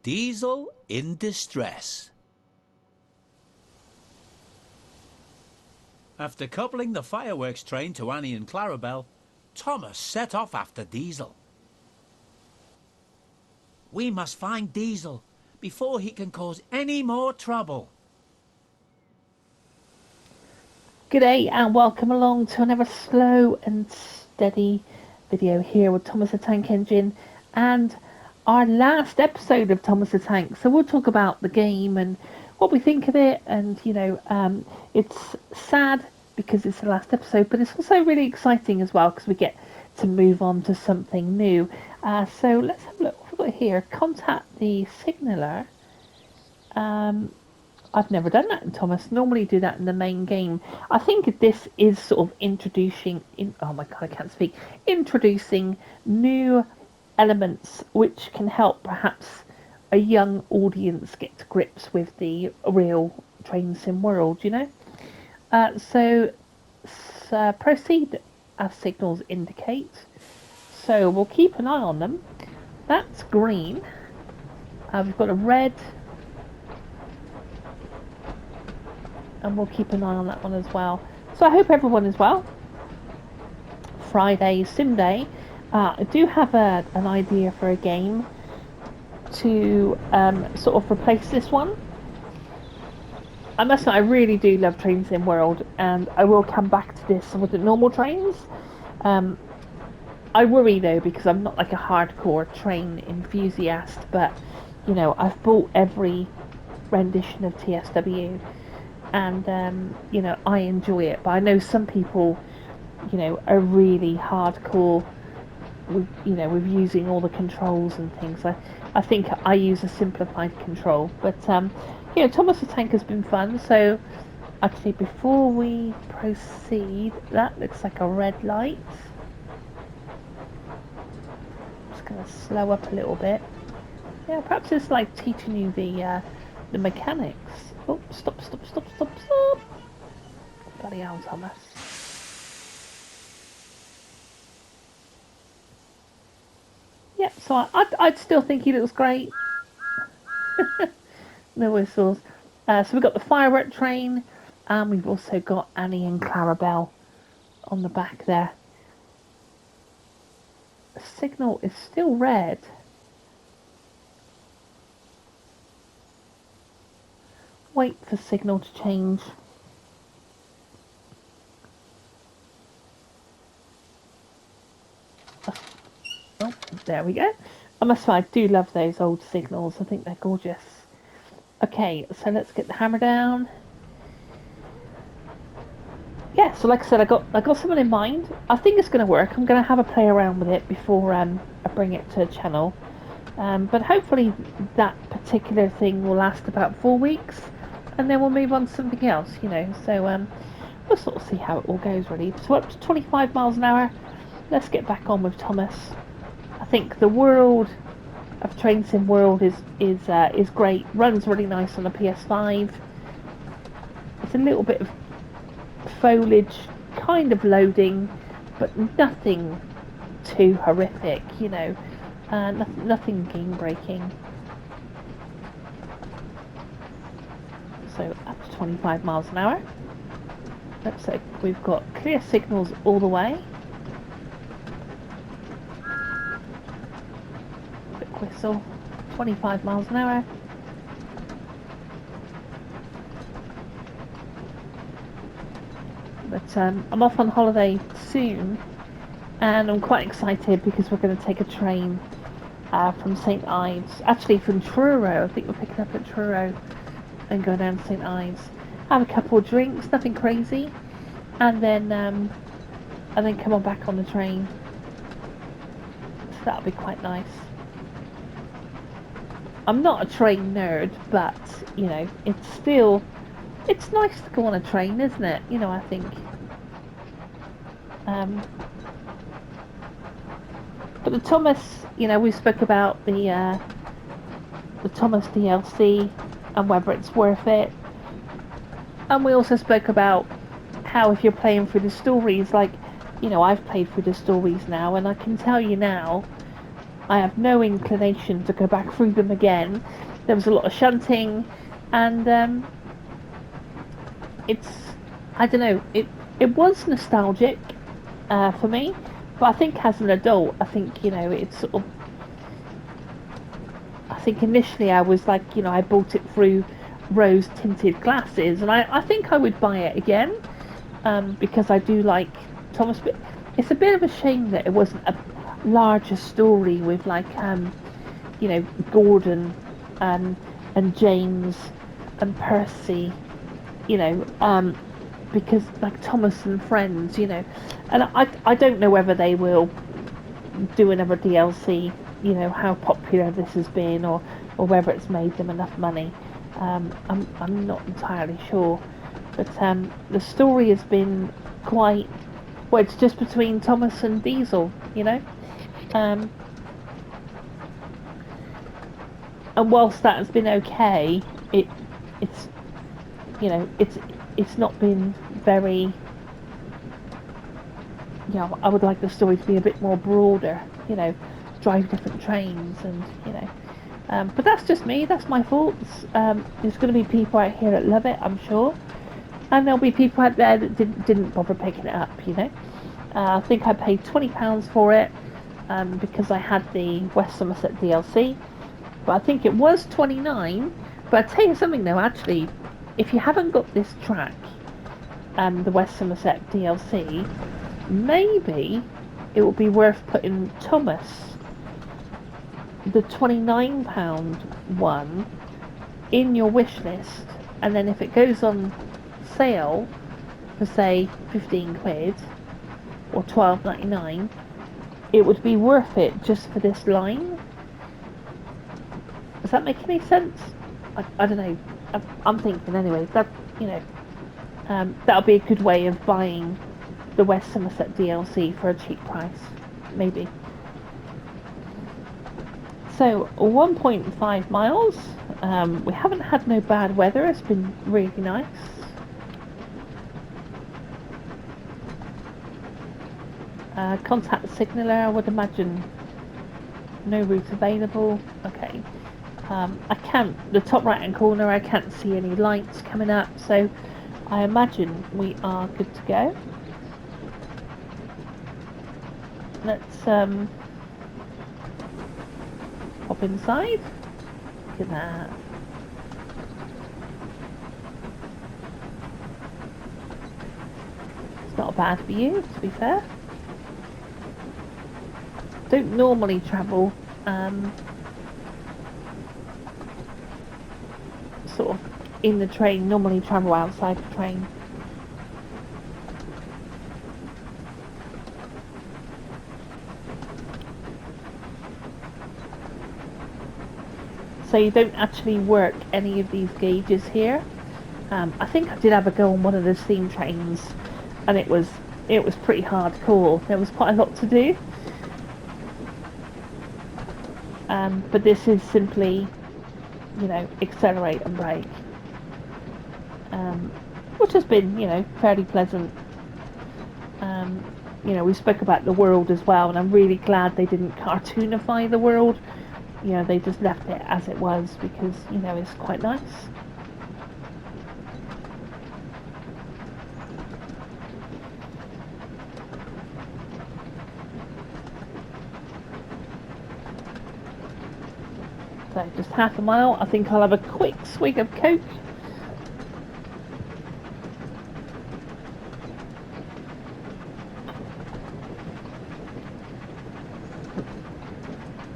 Diesel in distress. After coupling the fireworks train to Annie and Clarabelle, Thomas set off after Diesel. We must find Diesel before he can cause any more trouble. G'day and welcome along to another slow and steady video here with Thomas the Tank Engine and our last episode of Thomas the Tank. So we'll talk about the game and what we think of it, and it's sad because it's the last episode, but it's also really exciting as well because we get to move on to something new. So let's have a look. What we've got here: contact the signaller. I've never done that in Thomas. Normally do that in the main game. I think this is sort of introducing new elements which can help perhaps a young audience get to grips with the real train sim world, you know. So proceed as signals indicate. So we'll keep an eye on them. That's green. We've got a red. And we'll keep an eye on that one as well. So I hope everyone is well. Friday, Sim Day. I do have an idea for a game to sort of replace this one. I must say, I really do love Train Sim World, and I will come back to this with the normal trains. I worry though, because I'm not like a hardcore train enthusiast, but you know, I've bought every rendition of TSW. And I enjoy it, but I know some people, are really hardcore with using all the controls and things. I think I use a simplified control, but Thomas the Tank has been fun. So actually, before we proceed, that looks like a red light. Just gonna slow up a little bit. Yeah, perhaps it's like teaching you the mechanics. Oh, stop. Bloody hell, Thomas. Yeah, so I'd still think he looks great. No whistles. So we've got the firework train, and we've also got Annie and Clarabelle on the back there. The signal is still red. Wait for signal to change. Oh, there we go. I must say, I do love those old signals. I think they're gorgeous. Okay, so let's get the hammer down. Yeah, so like I said, I got something in mind. I think it's going to work. I'm going to have a play around with it before I bring it to the channel. But hopefully that particular thing will last about 4 weeks. And then we'll move on to something else, So we'll sort of see how it all goes, really. So up to 25 miles an hour. Let's get back on with Thomas. I think the world of Train Sim World is great. Runs really nice on the PS5. It's a little bit of foliage, kind of loading, but nothing too horrific, nothing game breaking. So up to 25 miles an hour. Looks like we've got clear signals all the way. Quick whistle. 25 miles an hour. But I'm off on holiday soon, and I'm quite excited because we're going to take a train from St Ives. Actually, from Truro. I think we're picking up at Truro and go down to St Ives, have a couple of drinks, nothing crazy, and then come on back on the train. So that'll be quite nice. I'm not a train nerd, but it's nice to go on a train, isn't it? I think. But the Thomas, we spoke about the Thomas DLC and whether it's worth it. And we also spoke about how if you're playing through the stories, like, I've played through the stories now, and I can tell you now, I have no inclination to go back through them again. There was a lot of shunting, and it's, I don't know, it was nostalgic for me, but I think as an adult, I think, it's sort of, I think initially I was like, I bought it through rose tinted glasses, and I think I would buy it again, because I do like Thomas. But it's a bit of a shame that it wasn't a larger story with like, Gordon and James and Percy, because like Thomas and Friends, and I don't know whether they will do another DLC, how popular this has been, or whether it's made them enough money. I'm not entirely sure, but the story has been quite, well, it's just between Thomas and Diesel, um, and whilst that has been okay, it's it's not been very. I would like the story to be a bit more broader, drive different trains, and but that's just me, that's my thoughts. There's going to be people out here that love it, I'm sure, and there'll be people out there that didn't bother picking it up, I think I paid £20 for it, because I had the West Somerset DLC, but I think it was 29. But I tell you something though, actually, if you haven't got this track, the West Somerset DLC, maybe it would be worth putting Thomas, the £29 one, in your wish list, and then if it goes on sale for say 15 quid or 12.99, it would be worth it just for this line. Does that make any sense? I don't know. I'm thinking anyway. That that'll be a good way of buying the West Somerset DLC for a cheap price, maybe. So 1.5 miles. We haven't had no bad weather. It's been really nice. Contact signaller. I would imagine no route available. Okay. I can't. The top right hand corner. I can't see any lights coming up. So I imagine we are good to go. Let's pop inside. Look at that. It's not a bad view, to be fair. Don't normally travel sort of in the train, normally travel outside the train. So you don't actually work any of these gauges here. I think I did have a go on one of the steam trains, and it was pretty hardcore. There was quite a lot to do. But this is simply, accelerate and brake, which has been, fairly pleasant. We spoke about the world as well, and I'm really glad they didn't cartoonify the world. They just left it as it was because, it's quite nice. So just half a mile. I think I'll have a quick swig of Coke.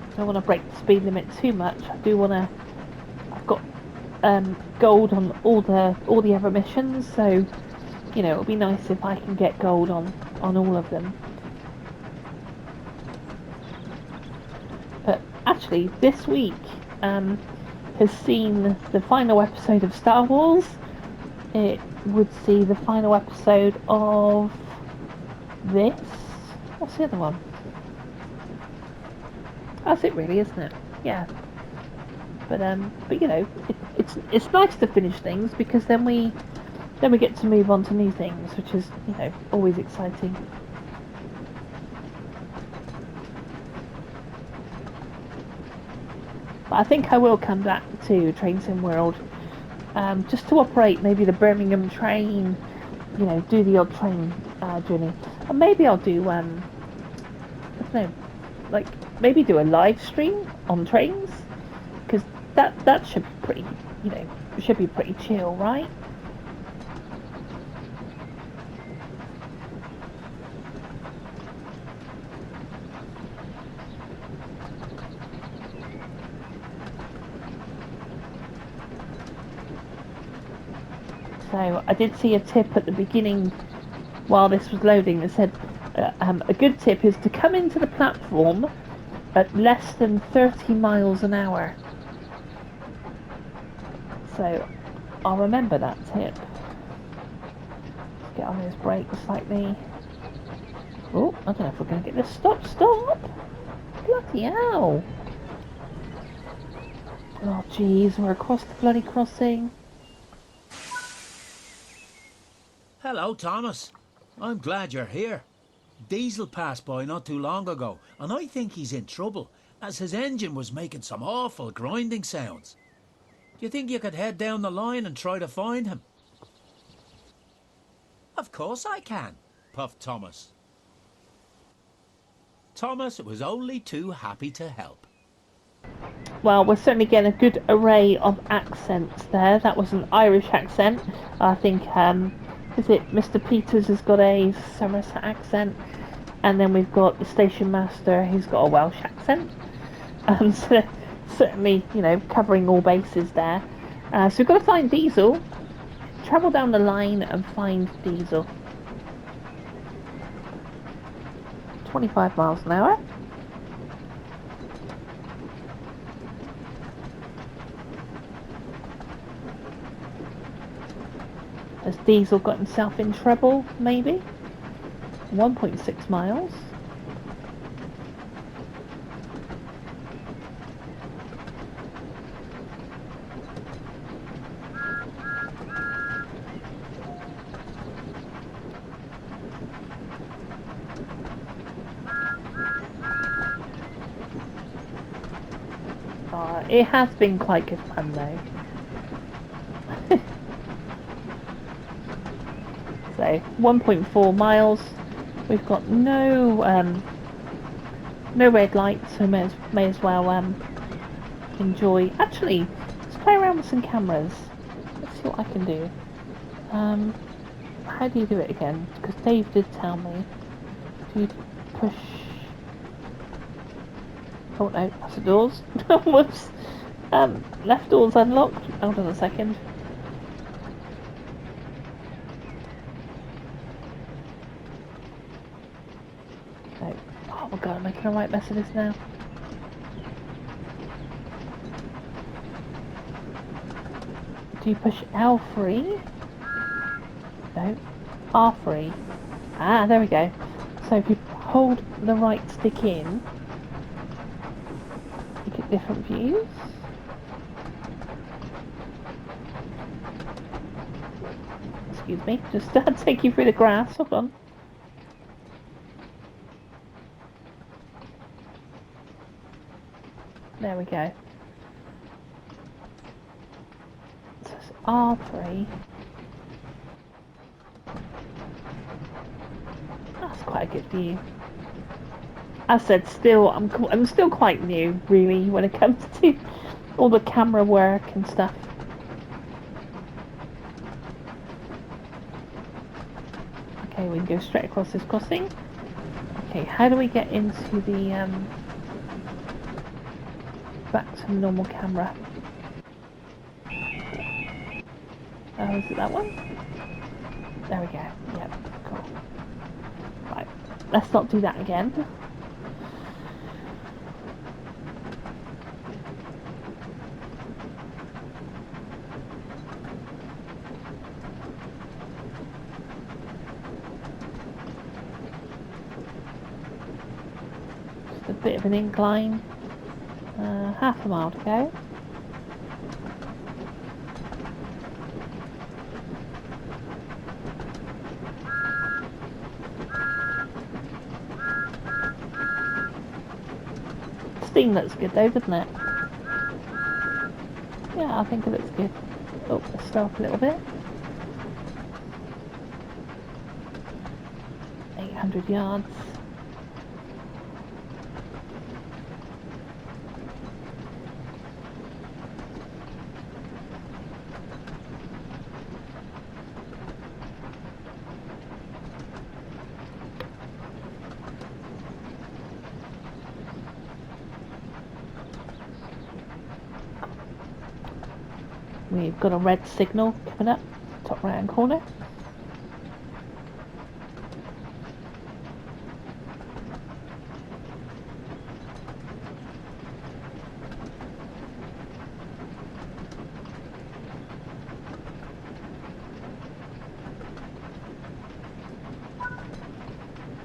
I don't want to break the speed limit too much. I do want to. I've got gold on all the other missions, so it'll be nice if I can get gold on all of them. But actually, this week has seen the final episode of Star Wars. It would see the final episode of this. What's the other one? That's it, really, isn't it? Yeah. But it's nice to finish things because then we get to move on to new things, which is always exciting. But I think I will come back to Train Sim World, just to operate maybe the Birmingham train, you know, do the odd train journey, and maybe I'll do I don't know, like maybe do a live stream on trains, because that should be pretty, you know, should be pretty chill, right? So I did see a tip at the beginning while this was loading that said a good tip is to come into the platform at less than 30 miles an hour. So I'll remember that tip. Let's get on those brakes slightly. Oh, I don't know if we're going to get this. Stop! Bloody hell! Oh jeez, we're across the bloody crossing. Hello, Thomas. I'm glad you're here. Diesel passed by not too long ago, and I think he's in trouble, as his engine was making some awful grinding sounds. Do you think you could head down the line and try to find him? Of course I can, puffed Thomas. Thomas was only too happy to help. Well, we're certainly getting a good array of accents there. That was an Irish accent. I think, is it Mr. Peters has got a Somerset accent, and then we've got the station master who's got a Welsh accent. So certainly, you know, covering all bases there. So we've got to find Diesel. Travel down the line and find Diesel. 25 miles an hour. Has Diesel got himself in trouble, maybe? 1.6 miles. It has been quite good fun though. So 1.4 miles. We've got no red lights, so may as well enjoy. Actually, let's play around with some cameras. Let's see what I can do. How do you do it again? Because Dave did tell me. Do you push? Oh no, that's the doors. Whoops. Left door's unlocked. Hold on a second. No. Oh my god, I'm making a right mess of this now. Do you push L3? No. R3. Ah, there we go. So if you hold the right stick in, you get different views. Excuse me, just take you through the grass. Hold on. There we go. So it's R3. That's quite a good view. As I said, I'm still quite new, really, when it comes to all the camera work and stuff. Okay, we can go straight across this crossing. Okay, how do we get into the back to the normal camera? Oh, is it that one? There we go. Yep, cool. Right, let's not do that again. Just a bit of an incline. Half a mile to go. Steam looks good though, doesn't it? Yeah, I think it looks good. Oh, let's slow up a little bit. 800 yards. We've got a red signal coming up, top right hand corner.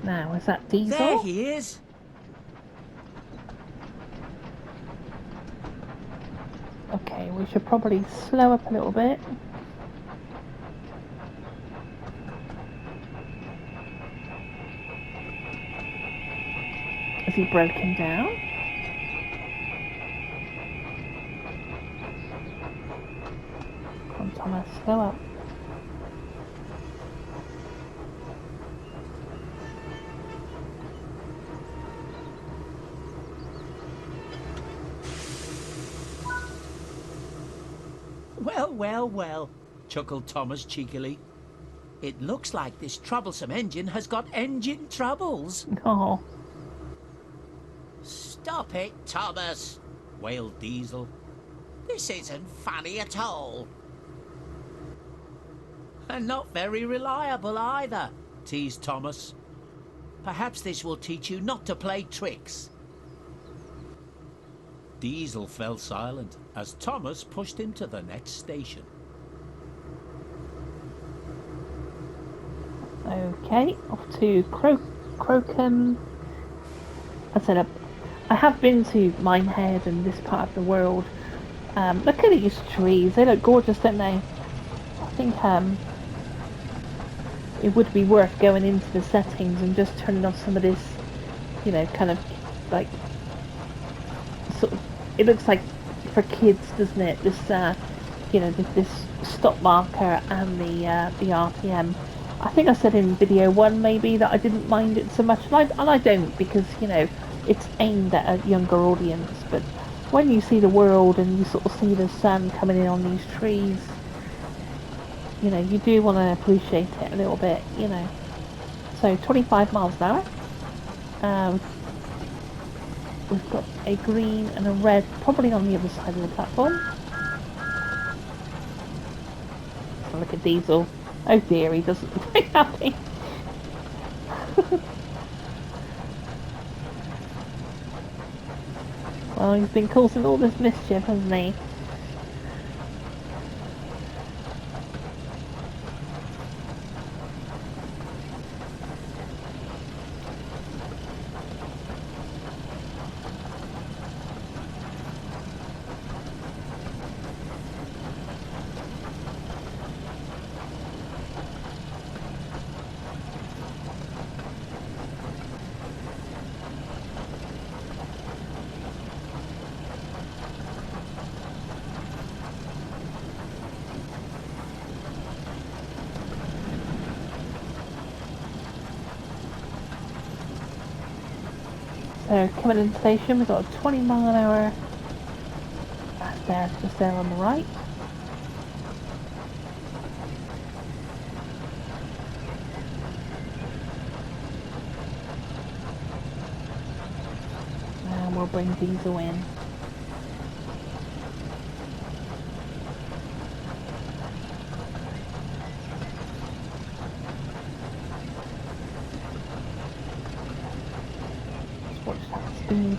Now, is that There diesel? he is. Okay, we should probably slow up a little bit. Has he broken down? Come on, Thomas, slow up. Well, well, well, chuckled Thomas cheekily. It looks like this troublesome engine has got engine troubles. Oh, Stop it, Thomas, wailed Diesel. This isn't funny at all. And not very reliable either, teased Thomas. Perhaps this will teach you not to play tricks. Diesel fell silent as Thomas pushed him to the next station. okay, off to Crocum. I said I have been to Minehead and this part of the world. Look at these trees, they look gorgeous, don't they? I think it would be worth going into the settings and just turning off some of this, you know, kind of like sort of, it looks like for kids, doesn't it? This you know, this stop marker and the RPM. I think I said in video 1 maybe that I didn't mind it so much, and I don't, because, you know, it's aimed at a younger audience, but when you see the world and you sort of see the sun coming in on these trees, you know, you do want to appreciate it a little bit, you know. So 25 miles an hour. We've got a green and a red probably on the other side of the platform. Oh, look at Diesel. Oh dear, he doesn't look very happy. Well, he's been causing all this mischief, hasn't he? So coming into the station, we've got a 20 mile an hour. That's there, just there on the right. And we'll bring Diesel in. Just watch that speed.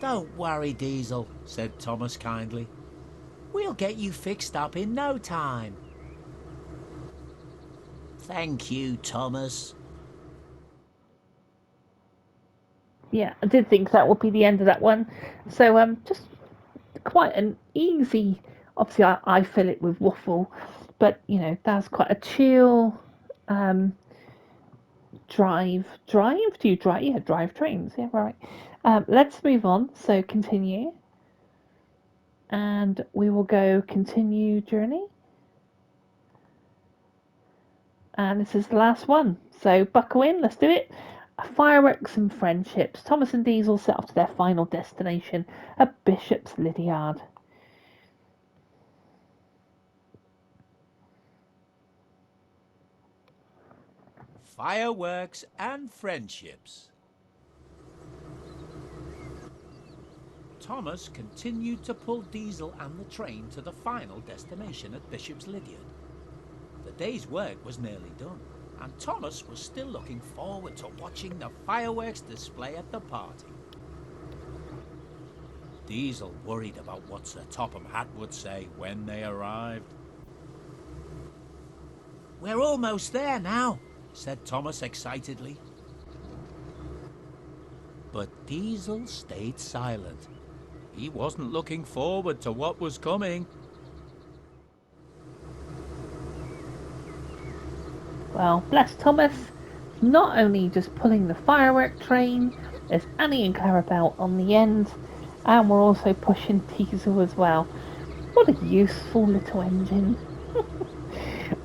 Don't worry, Diesel, said Thomas kindly. We'll get you fixed up in no time. Thank you, Thomas. Yeah, I did think that would be the end of that one. So just quite an easy. Obviously, I fill it with waffle, but you know that's quite a chill um, drive. Drive? Do you drive? Yeah, drive trains. Yeah, right. Let's move on. So continue, and we will go continue journey. And this is the last one. So buckle in. Let's do it. Fireworks and friendships. Thomas and Diesel set off to their final destination, a Bishop's Lydiard. Fireworks and friendships. Thomas continued to pull Diesel and the train to the final destination at Bishop's Lydiard. The day's work was nearly done, and Thomas was still looking forward to watching the fireworks display at the party. Diesel worried about what Sir Topham Hatt would say when they arrived. "We're almost there now," said Thomas excitedly. But Diesel stayed silent. He wasn't looking forward to what was coming. Well, bless Thomas. Not only just pulling the firework train, there's Annie and Clarabelle on the end, and we're also pushing Diesel as well. What a useful little engine.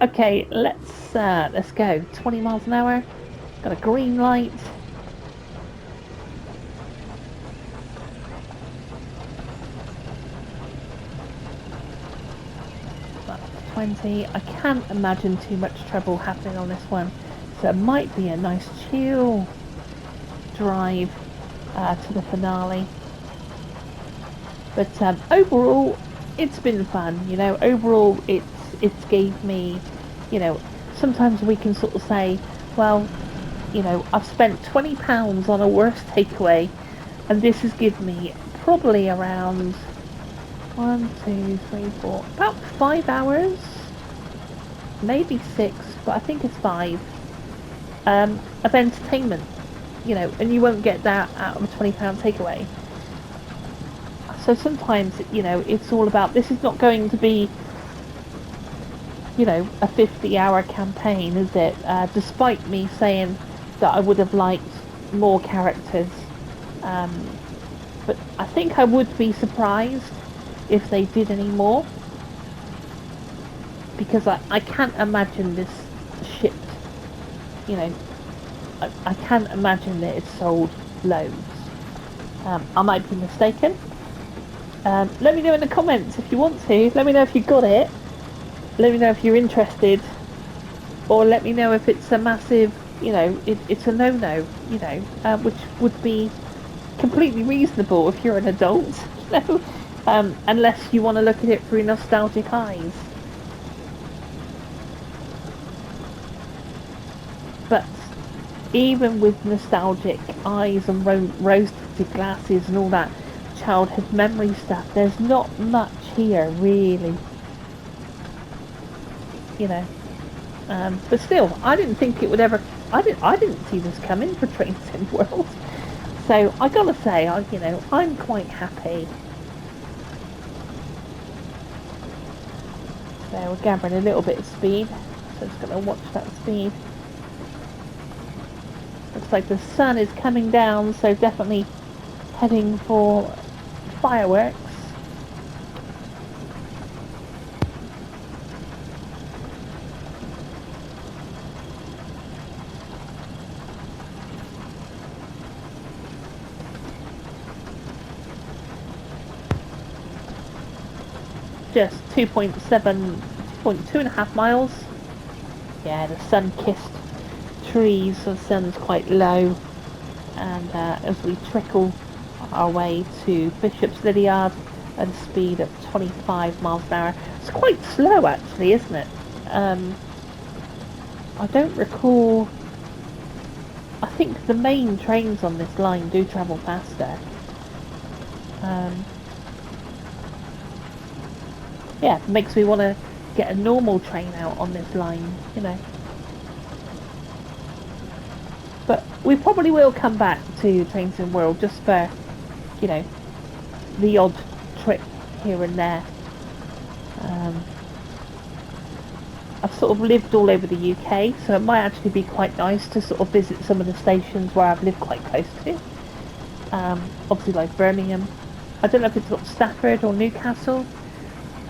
Okay, let's go. 20 miles an hour. Got a green light. That's 20. I can't imagine too much trouble happening on this one, so it might be a nice chill drive to the finale. But overall, it's been fun. You know, overall, it's gave me, you know, sometimes we can sort of say, well, you know, I've spent £20 on a worst takeaway, and this has given me probably around 1, 2, 3, 4, about 5 hours, maybe 6, but I think it's 5 of entertainment. You know, and you won't get that out of a £20 takeaway. So sometimes, you know, it's all about, this is not going to be, you know, a 50-hour campaign, is it? Despite me saying that I would have liked more characters. But I think I would be surprised if they did any more. Because I can't imagine this shipped, you know, I can't imagine that it sold loads. I might be mistaken. Let me know in the comments if you want to. Let me know if you got it. Let me know if you're interested. Or let me know if it's a massive, you know, it's a no-no, you know, which would be completely reasonable if you're an adult. You know, unless you want to look at it through nostalgic eyes. But even with nostalgic eyes and rose-tinted glasses and all that childhood memory stuff, there's not much here really, you know. But still, I didn't think it would ever. I didn't see this coming for Train Sim World. So I gotta say, you know, I'm quite happy. So we're gathering a little bit of speed. So just gonna watch that speed. Looks like the sun is coming down, so definitely heading for fireworks. Just 2.2.5 miles. Yeah, the sun-kissed trees, so the sun's quite low, and as we trickle our way to Bishop's Lydiard at a speed of 25 miles an hour. It's quite slow actually, isn't it? I don't recall. I think the main trains on this line do travel faster. Yeah, it makes me want to get a normal train out on this line, you know. But we probably will come back to Train Sim World just for, you know, the odd trip here and there. I've sort of lived all over the UK, so it might actually be quite nice to sort of visit some of the stations where I've lived quite close to. Obviously like Birmingham. I don't know if it's got Stafford or Newcastle.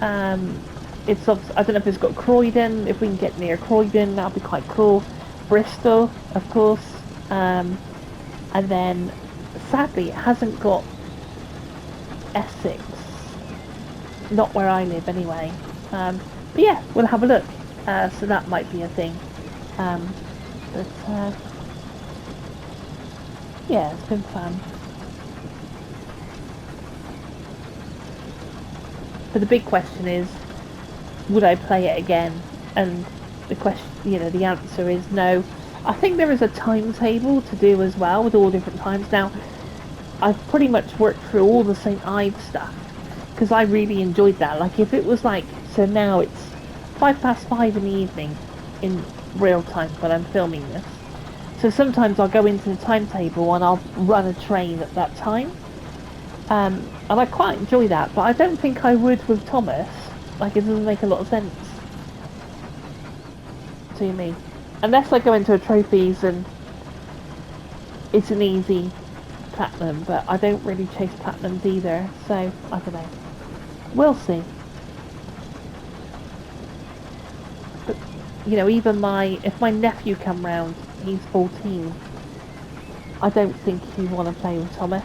I don't know if it's got Croydon. If we can get near Croydon, that'll be quite cool. Bristol, of course. And then, sadly, it hasn't got Essex. Not where I live, anyway. But yeah, we'll have a look. So that might be a thing. Yeah, it's been fun. But the big question is, would I play it again? And the question, the answer is no. I think there is a timetable to do as well with all different times. Now, I've pretty much worked through all the St. Ives stuff because I really enjoyed that. Like if it was like, so now it's 5:05 in the evening in real time when I'm filming this. So sometimes I'll go into the timetable and I'll run a train at that time. And I quite enjoy that, but I don't think I would with Thomas. Like, it doesn't make a lot of sense to me. Unless I go into a trophies and it's an easy platinum, but I don't really chase platinums either, so I don't know. We'll see. But, even if my nephew come round, he's 14, I don't think he'd want to play with Thomas.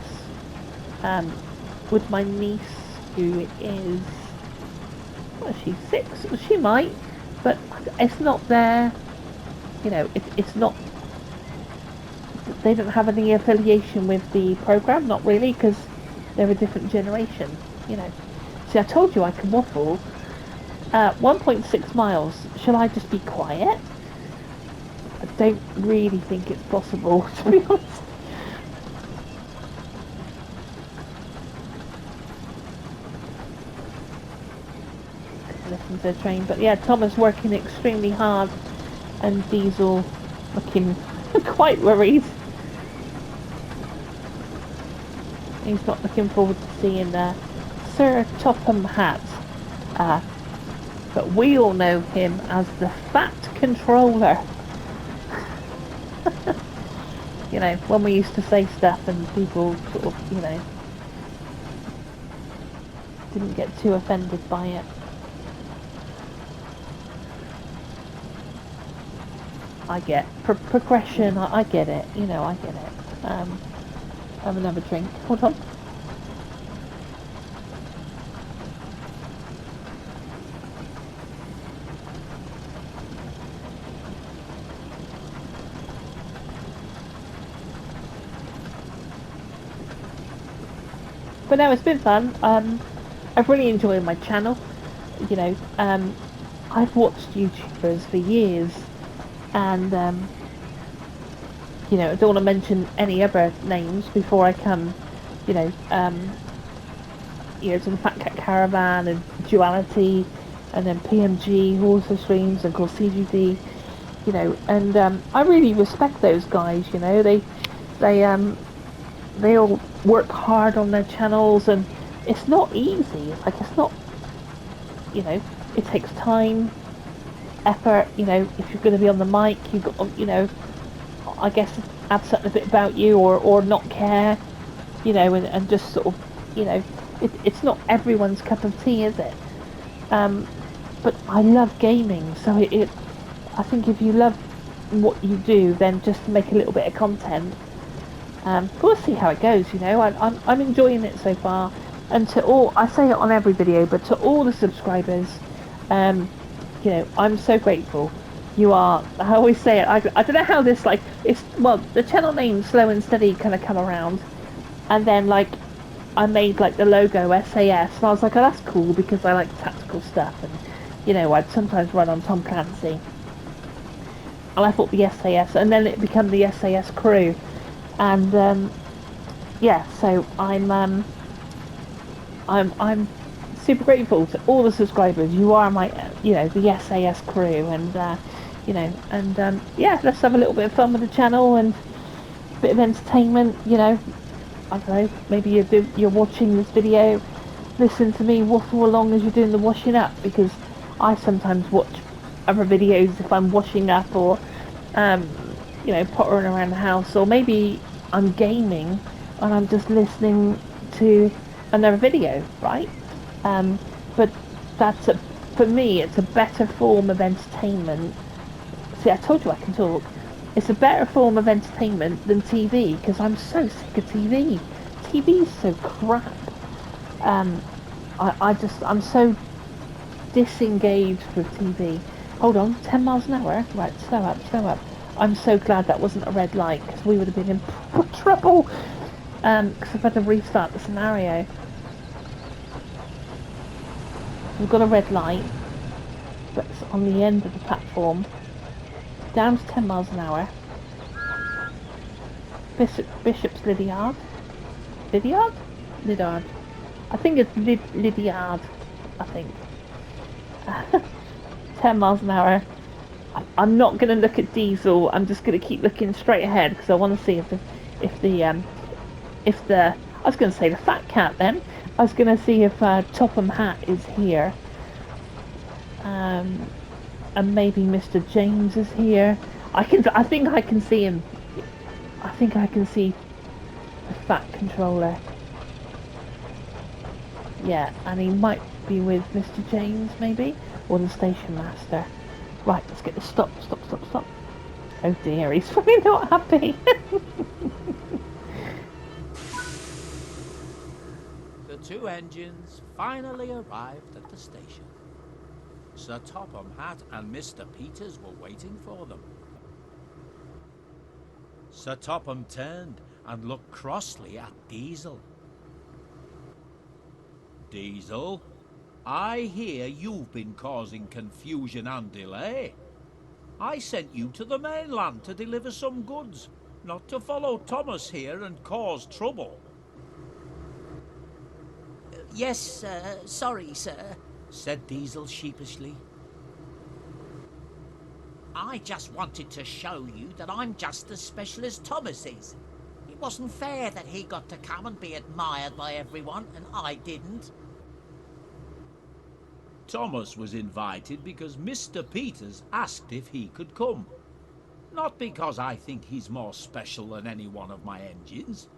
With my niece, who is, she's 6, she might, but it's not there, it's not, they don't have any affiliation with the programme, not really, because they're a different generation, See, I told you I can waffle. 1.6 miles, shall I just be quiet? I don't really think it's possible, to be honest. Listen to the train, but yeah, Thomas working extremely hard and Diesel looking quite worried. He's not looking forward to seeing Sir Topham Hatt, but we all know him as the Fat Controller. When we used to say stuff and people sort of, didn't get too offended by it. I get progression. I get it. I get it. Have another drink. Hold on. But no, it's been fun. I've really enjoyed my channel. I've watched YouTubers for years. And I don't want to mention any other names before I come, to the Fat Cat Caravan and Duality, and then PMG who also streams, and of course CGD, and I really respect those guys. They all work hard on their channels, and it's not easy. Like it's not, it takes time. Effort, if you're going to be on the mic, you've got, I guess add something a bit about you, or not care, and just sort of, it's not everyone's cup of tea, is it? But I love gaming, so I think if you love what you do, then just to make a little bit of content, we'll see how it goes. I'm enjoying it so far, and to all, I say it on every video, but to all the subscribers, I'm so grateful. You are, I always say it, I don't know how this, the channel name Slow and Steady kind of come around, and then, I made, the logo SAS, and I was like, oh, that's cool, because I like tactical stuff, and, I'd sometimes run on Tom Clancy, and I thought the SAS, and then it became the SAS crew, and, yeah, so I'm super grateful to all the subscribers. You are my, the SAS crew, and yeah, let's have a little bit of fun with the channel and a bit of entertainment. I don't know, maybe you're watching this video, listen to me waffle along as you're doing the washing up, because I sometimes watch other videos if I'm washing up or pottering around the house, or maybe I'm gaming and I'm just listening to another video, right? But for me, it's a better form of entertainment. See, I told you I can talk. It's a better form of entertainment than TV, because I'm so sick of TV. TV is so crap. I'm so disengaged with TV. Hold on, 10 miles an hour? Right, slow up, slow up. I'm so glad that wasn't a red light, because we would have been in trouble. Because I've had to restart the scenario. We've got a red light, but it's on the end of the platform. Down to 10 miles an hour. Bishop's Lydiard. Lydiard? Lydiard. I think it's Lydiard. I think. 10 miles an hour. I'm not going to look at Diesel. I'm just going to keep looking straight ahead, because I want to see if the I was going to say the fat cat then. I was going to see if Topham Hatt is here. And maybe Mr. James is here. I think I can see him. I think I can see the fat controller. Yeah, and he might be with Mr. James maybe, or the station master. Right, let's get this. Stop. Oh dear, he's probably not happy. The two engines finally arrived at the station. Sir Topham Hatt and Mr. Peters were waiting for them. Sir Topham turned and looked crossly at Diesel. Diesel, I hear you've been causing confusion and delay. I sent you to the mainland to deliver some goods, not to follow Thomas here and cause trouble. Yes, sorry, sir, said Diesel sheepishly. I just wanted to show you that I'm just as special as Thomas is. It wasn't fair that he got to come and be admired by everyone, and I didn't. Thomas was invited because Mr. Peters asked if he could come. Not because I think he's more special than any one of my engines.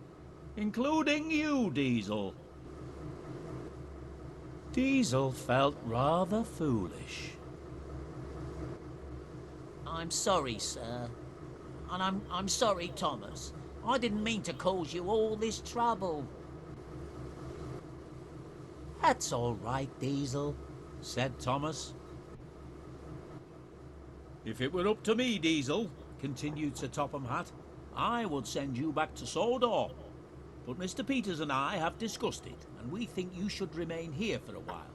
Including you, Diesel. Diesel felt rather foolish. I'm sorry, sir. And I'm sorry, Thomas. I didn't mean to cause you all this trouble. That's all right, Diesel, said Thomas. If it were up to me, Diesel, continued Sir Topham Hatt, I would send you back to Sodor. But Mr. Peters and I have discussed it, and we think you should remain here for a while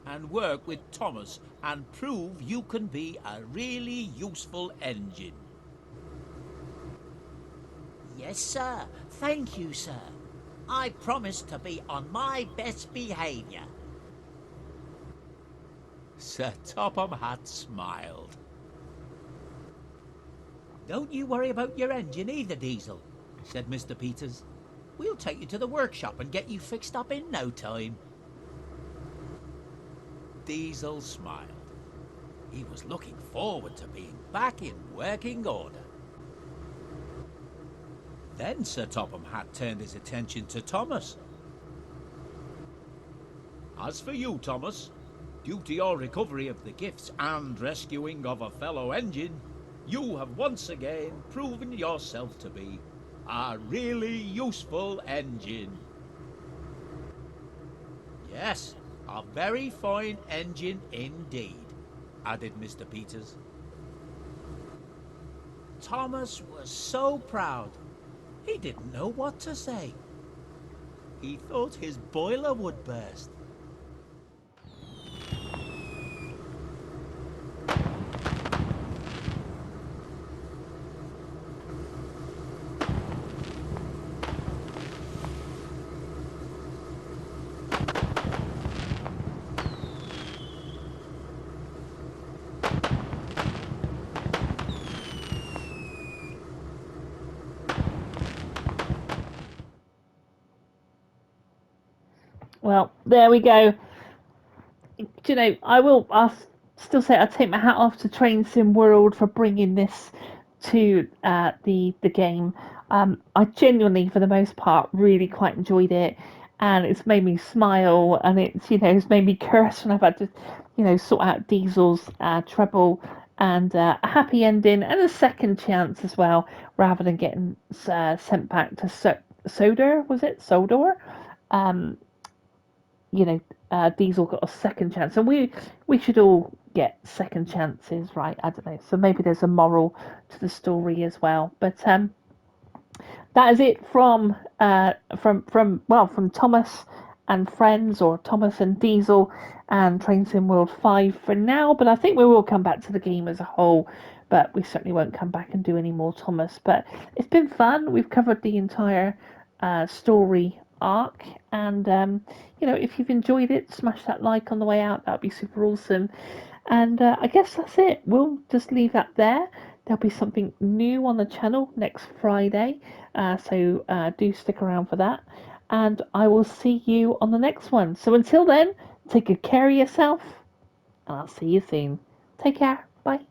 and work with Thomas and prove you can be a really useful engine. Yes, sir. Thank you, sir. I promise to be on my best behaviour. Sir Topham Hatt smiled. Don't you worry about your engine either, Diesel, said Mr. Peters. We'll take you to the workshop and get you fixed up in no time. Diesel smiled. He was looking forward to being back in working order. Then Sir Topham Hatt turned his attention to Thomas. As for you, Thomas, due to your recovery of the gifts and rescuing of a fellow engine, you have once again proven yourself to be a really useful engine. Yes, a very fine engine indeed, added Mr. Peters. Thomas was so proud, he didn't know what to say. He thought his boiler would burst. Well, There we go. Do you know, I'll still say I take my hat off to Train Sim World for bringing this to the game. I genuinely, for the most part, really quite enjoyed it, and it's made me smile, and it's made me curse when I've had to sort out Diesel's treble, and a happy ending and a second chance as well, rather than getting sent back to Sodor. Was it Sodor? Um, Diesel got a second chance, and we should all get second chances, right? I don't know. So maybe there's a moral to the story as well. But that is it from Thomas and Friends, or Thomas and Diesel and Train Sim World 5 for now. But I think we will come back to the game as a whole. But we certainly won't come back and do any more Thomas. But it's been fun. We've covered the entire story arc, and if you've enjoyed it, smash that like on the way out. That'd be super awesome. And I guess that's it. We'll just leave that there. There'll be something new on the channel next Friday, so do stick around for that. And I will see you on the next one. So until then, take good care of yourself, and I'll see you soon. Take care. Bye.